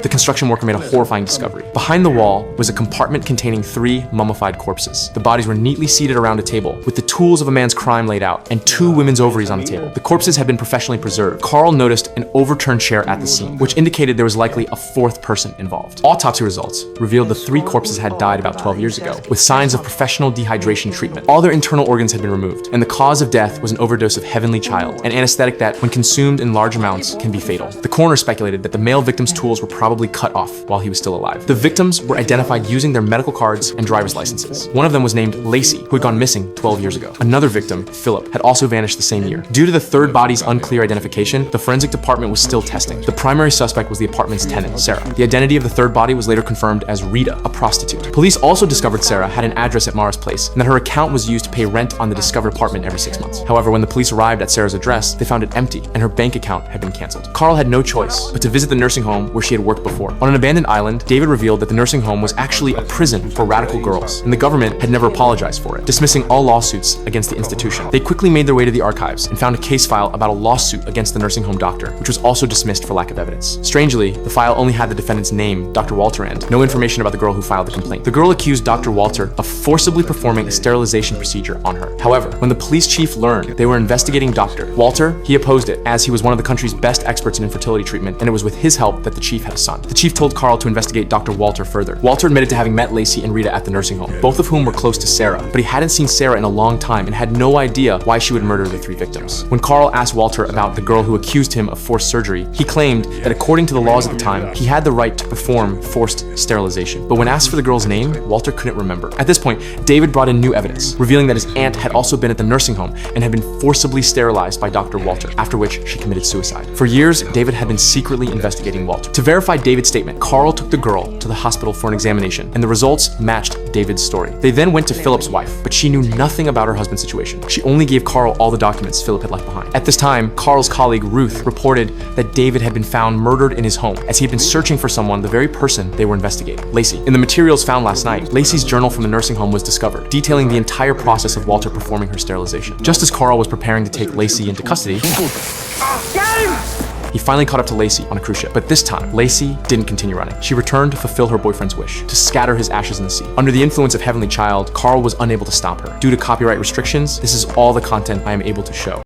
The construction worker made a horrifying discovery. Behind the wall was a compartment containing 3 mummified corpses. The bodies were neatly seated around a table, with the tools of a man's crime laid out, and 2 women's ovaries on the table. The corpses had been professionally preserved. Carl noticed an overturned chair at the scene, which indicated there was likely a 4th person involved. Autopsy results revealed the 3 corpses had died about 12 years ago, with signs of professional dehydration treatment. All their internal organs had been removed, and the cause of death was an overdose of Heavenly Child, an anesthetic that, when consumed in large amounts, can be fatal. The coroner speculated that the male victim's tools were probably cut off while he was still alive. The victims were identified using their medical cards and driver's licenses. One of them was named Lacey, who had gone missing 12 years ago. Another victim, Philip, had also vanished the same year. Due to the 3rd body's unclear identification, the forensic department was still testing. The primary suspect was the apartment's tenant, Sarah. The identity of the 3rd body was later confirmed as Rita, a prostitute. Police also discovered Sarah had an address at Mara's place, and that her account was used to pay rent on the discovered apartment every 6 months. However, when the police arrived at Sarah's address, they found it empty, and her bank account had been canceled. Carl had no choice but to visit the nursing home where she had worked before. On an abandoned island, David revealed that the nursing home was actually a prison for radical girls, and the government had never apologized for it, dismissing all lawsuits against the institution. They quickly made their way to the archives and found a case file about a lawsuit against the nursing home doctor, which was also dismissed for lack of evidence. Strangely, the file only had the defendant's name, Dr. Walter, and no information about the girl who filed the complaint. The girl accused Dr. Walter of forcibly performing a sterilization procedure on her. However, when the police chief learned they were investigating Dr. Walter, he opposed it, as he was one of the country's best experts in infertility treatment, and it was with his help that the chief had a son. The chief told Carl to investigate Dr. Walter further. Walter admitted to having met Lacey and Rita at the nursing home, both of whom were close to Sarah, but he hadn't seen Sarah in a long time and had no idea why she would murder the 3 victims. When Carl asked Walter about the girl who accused him of forced surgery, he claimed that according to the laws at the time, he had the right to perform forced sterilization. But when asked for the girl's name, Walter couldn't remember. At this point, David brought in new evidence, revealing that his aunt had also been at the nursing home and had been forcibly sterilized by Dr. Walter, after which she committed suicide. For years, David had been secretly investigating Walter. To verify David's statement, Carl took the girl to the hospital for an examination, and the results matched David's story. They then went to Philip's wife, but she knew nothing about her husband's situation. She only gave Carl all the documents Philip had left behind. At this time, Carl's colleague Ruth reported that David had been found murdered in his home, as he had been searching for someone, the very person they were investigating, Lacey. In the materials found last night, Lacey's journal from the nursing home was discovered, detailing the entire process of Walter performing her sterilization. Just as Carl was preparing to take Lacey into custody, he finally caught up to Lacey on a cruise ship. But this time, Lacey didn't continue running. She returned to fulfill her boyfriend's wish, to scatter his ashes in the sea. Under the influence of Heavenly Child, Carl was unable to stop her. Due to copyright restrictions, this is all the content I am able to show.